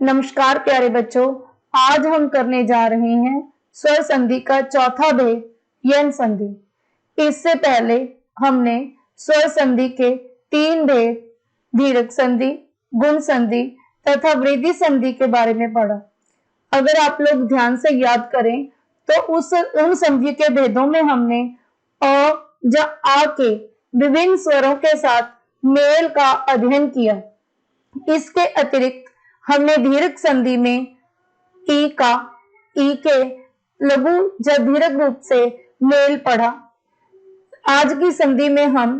नमस्कार प्यारे बच्चों, आज हम करने जा रहे हैं स्वर संधि का चौथा भेद यन संधि। इससे पहले हमने स्वर संधि के 3 भेद दीर्घ संधि, गुण संधि तथा वृद्धि संधि के बारे में पढ़ा। अगर आप लोग ध्यान से याद करें तो उन संधि के भेदों में हमने अ या आ के विभिन्न स्वरों के साथ मेल का अध्ययन किया। इसके अतिरिक्त हमने दीर्घ संधि में ई का ई के लघु या दीर्घ रूप से मेल पढ़ा। आज की संधि में हम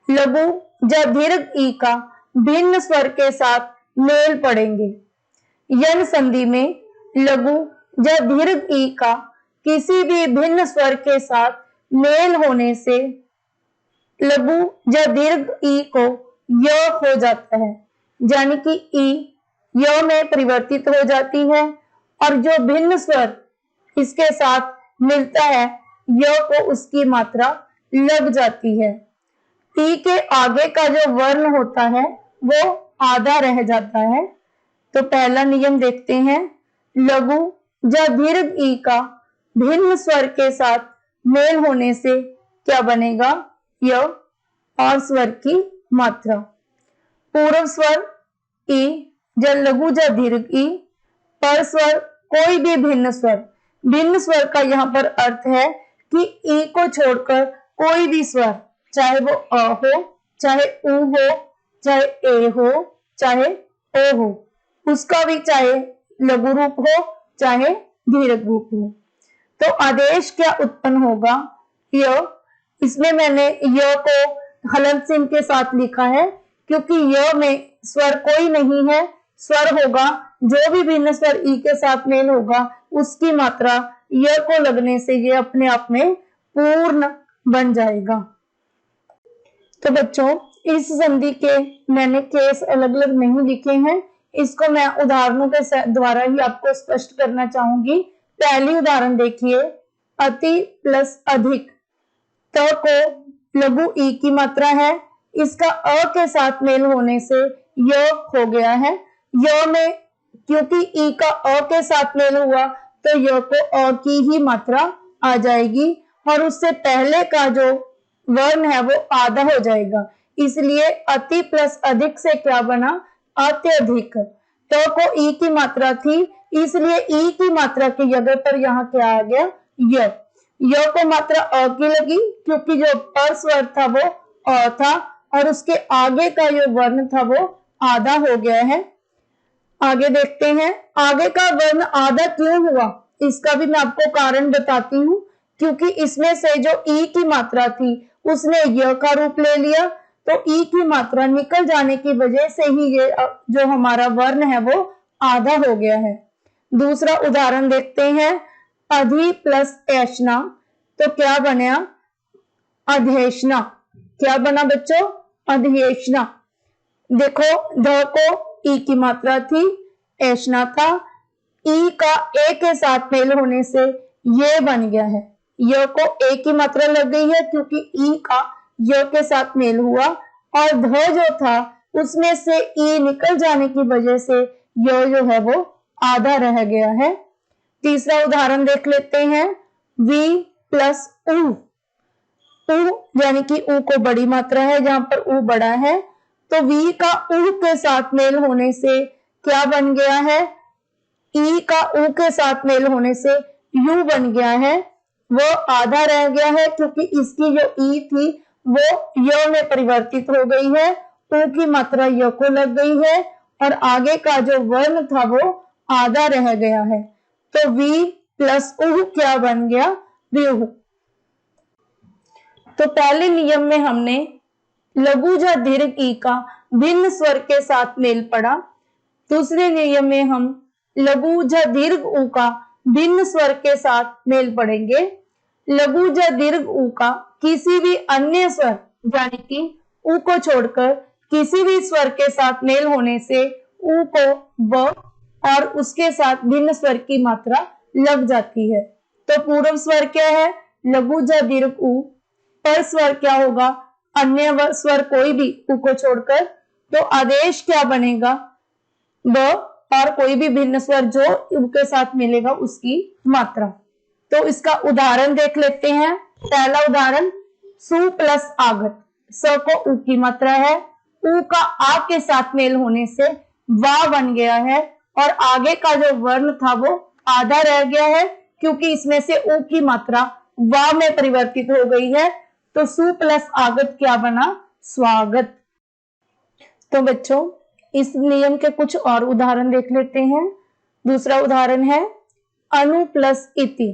लघु या दीर्घ ई का भिन्न स्वर के साथ मेल पढ़ेंगे। यन संधि में लघु या दीर्घ ई का किसी भी भिन्न स्वर के साथ मेल होने से लघु या दीर्घ ई को य हो जाता है, यानी कि ई य में परिवर्तित हो जाती है और जो भिन्न स्वर इसके साथ मिलता है य को उसकी मात्रा लग जाती है। ई के आगे का जो वर्ण होता है वो आधा रह जाता है। तो पहला नियम देखते हैं, लघु या दीर्घ ई का भिन्न स्वर के साथ मेल होने से क्या बनेगा, य और स्वर की मात्रा। पूर्व स्वर ई या लघु या दीर्घ ई, पर स्वर कोई भी भिन्न स्वर का यहाँ पर अर्थ है कि ई को छोड़कर कोई भी स्वर, चाहे वो अ हो, चाहे उ हो, चाहे ए हो, चाहे ओ हो, उसका भी चाहे लघु रूप हो चाहे दीर्घ रूप हो। तो आदेश क्या उत्पन्न होगा, य। इसमें मैंने य को हलंत चिन्ह के साथ लिखा है क्योंकि य में स्वर कोई नहीं है। स्वर होगा जो भी भिन्न स्वर ई के साथ मेल होगा उसकी मात्रा य को लगने से ये अपने आप में पूर्ण बन जाएगा। तो बच्चों, इस संधि के मैंने केस अलग अलग नहीं लिखे हैं, इसको मैं उदाहरणों के द्वारा ही आपको स्पष्ट करना चाहूंगी। पहली उदाहरण देखिए, अति प्लस अधिक। त को लघु ई की मात्रा है, इसका अ के साथ मेल होने से य हो गया है। य में क्योंकि ई का अ के साथ मेल हुआ तो य को अ की ही मात्रा आ जाएगी और उससे पहले का जो वर्ण है वो आधा हो जाएगा। इसलिए अति प्लस अधिक से क्या बना, अत्यधिक। तो को ई की मात्रा थी, इसलिए ई की मात्रा की जगह पर यहाँ क्या आ गया, य को मात्रा अ की लगी क्योंकि जो पर स्वर था वो अ था और उसके आगे का जो वर्ण था वो आधा हो गया है। आगे देखते हैं, आगे का वर्ण आधा क्यों हुआ, इसका भी मैं आपको कारण बताती हूँ। क्योंकि इसमें से जो ई की मात्रा थी उसने य का रूप ले लिया, तो ई की मात्रा निकल जाने की वजह से ही ये जो हमारा वर्ण है वो आधा हो गया है। दूसरा उदाहरण देखते हैं, अधि प्लस ऐशना। तो क्या बना, अधेशना। क्या बना बच्चों, अधेशना। देखो, ध को ई की मात्रा थी, ऐशना था, ई का ए के साथ मेल होने से ये बन गया है। य को ए की मात्रा लग गई है क्योंकि ई का य के साथ मेल हुआ और ध जो था उसमें से ई निकल जाने की वजह से य जो है वो आधा रह गया है। तीसरा उदाहरण देख लेते हैं, वी प्लस उ। यानी कि उ को बड़ी मात्रा है, जहां पर उ बड़ा है, तो वी का उ के साथ मेल होने से क्या बन गया है, ई का उ के साथ मेल होने से यू बन गया है। वो आधा रह गया है क्योंकि इसकी जो ई थी वो य में परिवर्तित हो गई है, उ की मात्रा य को लग गई है और आगे का जो वर्ण था वो आधा रह गया है। तो वी प्लस उ क्या बन गया, व्यूह। तो पहले नियम में हमने लघु या दीर्घ ई का भिन्न स्वर के साथ मेल पढ़ा। दूसरे नियम में हम लघु या दीर्घ उ का भिन्न स्वर के साथ मेल पढ़ेंगे। लघु या दीर्घ उ का किसी भी अन्य स्वर यानी कि उ को छोड़कर किसी भी स्वर के साथ मेल होने से उ को व और उसके साथ भिन्न स्वर की मात्रा लग जाती है। तो पूर्व स्वर क्या है, लघु या दीर्घ उ। पर स्वर क्या होगा, अन्य स्वर कोई भी उ को छोड़कर। तो आदेश क्या बनेगा, ब और कोई भी भिन्न स्वर जो उ के साथ मिलेगा उसकी मात्रा। तो इसका उदाहरण देख लेते हैं। पहला उदाहरण, सु प्लस आगत। स को उ की मात्रा है, उ का आ के साथ मेल होने से वा बन गया है और आगे का जो वर्ण था वो आधा रह गया है क्योंकि इसमें से उ की मात्रा वा में परिवर्तित हो गई है। तो सु प्लस आगत क्या बना? स्वागत। तो बच्चों इस नियम के कुछ और उदाहरण देख लेते हैं। दूसरा उदाहरण है अनु प्लस इति,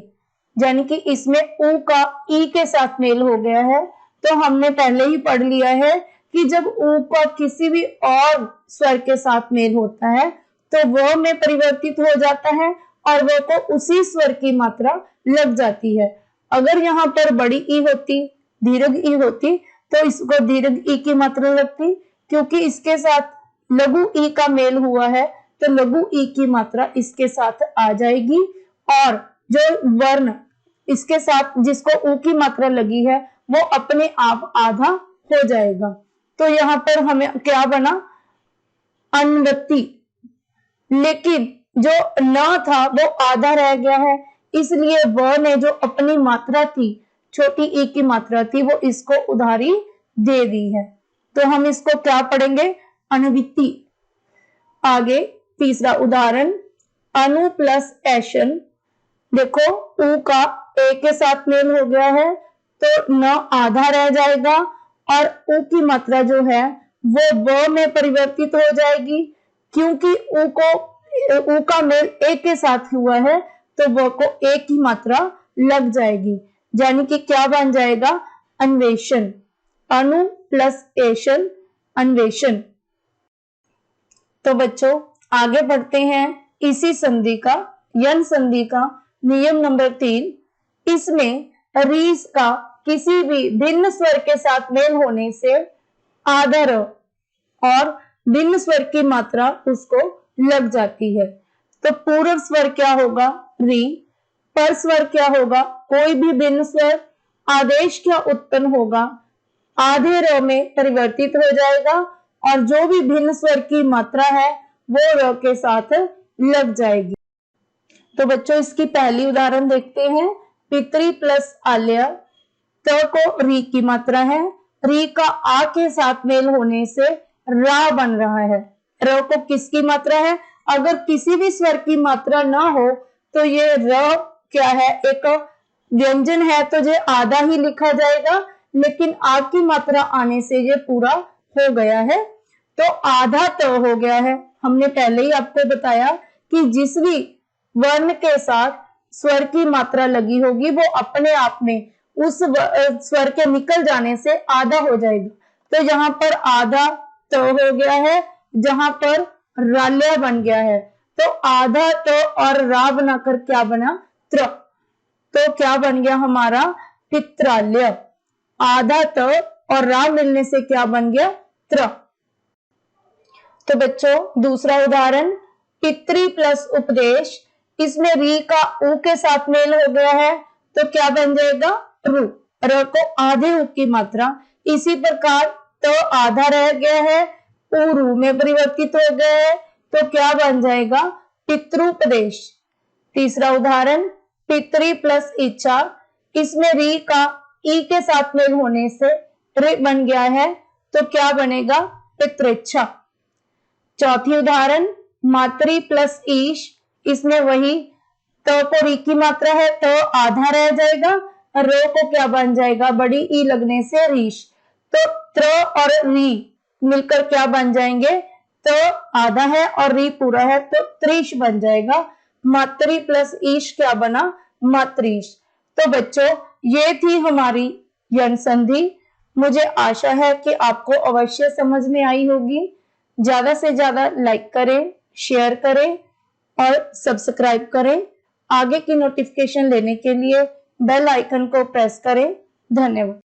यानी कि इसमें उ का ई के साथ मेल हो गया है। तो हमने पहले ही पढ़ लिया है कि जब उ का किसी भी और स्वर के साथ मेल होता है तो वह में परिवर्तित हो जाता है और वह को उसी स्वर की मात्रा लग जाती है। अगर यहाँ पर बड़ी ई होती, दीर्घ ई होती, तो इसको दीर्घ ई की मात्रा लगती। क्योंकि इसके साथ लघु ई का मेल हुआ है तो लघु ई की मात्रा इसके साथ आ जाएगी और जो वर्ण इसके साथ जिसको उ की मात्रा लगी है वो अपने आप आधा हो जाएगा। तो यहाँ पर हमें क्या बना? अन्वति। लेकिन जो न था वो आधा रह गया है, इसलिए व ने जो अपनी मात्रा थी, छोटी ई की मात्रा थी, वो इसको उधारी दे दी है। तो हम इसको क्या पढ़ेंगे? अनविति। आगे तीसरा उदाहरण अनु प्लस ऐशन। देखो उ का ए के साथ मेल हो गया है तो न आधा रह जाएगा और उ की मात्रा जो है वो व में परिवर्तित हो जाएगी। क्योंकि उ का मेल ए के साथ हुआ है तो व को ए की मात्रा लग जाएगी, यानी कि क्या बन जाएगा? अन्वेषण। अनु प्लस ऐशन, अन्वेषण। तो बच्चों आगे बढ़ते हैं इसी संधि का, यन संधि का नियम नंबर 3। इसमें रीस का किसी भी भिन्न स्वर के साथ मेल होने से आधा र और भिन्न स्वर की मात्रा उसको लग जाती है। तो पूर्व स्वर क्या होगा? री। पर स्वर क्या होगा? कोई भी भिन्न स्वर। आदेश क्या उत्पन्न होगा? आधे र में परिवर्तित हो जाएगा और जो भी भिन्न स्वर की मात्रा है वो र के साथ लग जाएगी। तो बच्चों इसकी पहली उदाहरण देखते हैं। पितरी प्लस आल्य। त को री की मात्रा है, री का आ के साथ मेल होने से रा बन रहा है। र को किसकी मात्रा है? अगर किसी भी स्वर की मात्रा ना हो तो ये र क्या है? एक व्यंजन है तो ये आधा ही लिखा जाएगा, लेकिन आ की मात्रा आने से ये पूरा हो गया है। तो आधा त हो गया है। हमने पहले ही आपको बताया कि जिस भी वर्ण के साथ स्वर की मात्रा लगी होगी वो अपने आप में उस स्वर के निकल जाने से आधा हो जाएगा। तो यहाँ पर आधा त हो गया है, जहां पर राल्या बन गया है। तो आधा त और रा बनाकर क्या बना? त्र। तो क्या बन गया हमारा? पित्राल्य। आधा त और रा मिलने से क्या बन गया? त्र। तो बच्चों दूसरा उदाहरण पितरी प्लस उपदेश। इसमें री का उ के साथ मेल हो गया है तो क्या बन जाएगा? रु। र को आधे उ की मात्रा। इसी प्रकार तो आधा रह गया है, उ रु में परिवर्तित हो गया है तो क्या बन जाएगा? पितृपदेश। तीसरा उदाहरण पितरी प्लस इच्छा। इसमें री का ई के साथ मेल होने से रि बन गया है तो क्या बनेगा? पितृच्छा। चौथी उदाहरण मातरी प्लस ईश। इसमें वही तो को री की मात्रा है तो आधा रह जाएगा, रो को क्या बन जाएगा? बड़ी ई लगने से रीश। तो त्र और री मिलकर क्या बन जाएंगे? तो आधा है और री पूरा है तो त्रिश बन जाएगा। मातरी प्लस ईश क्या बना? मातरीश। तो बच्चों ये थी हमारी यन संधि। मुझे आशा है कि आपको अवश्य समझ में आई होगी। ज्यादा से ज्यादा लाइक करें, शेयर करें और सब्सक्राइब करें। आगे की नोटिफिकेशन लेने के लिए बेल आइकन को प्रेस करें। धन्यवाद।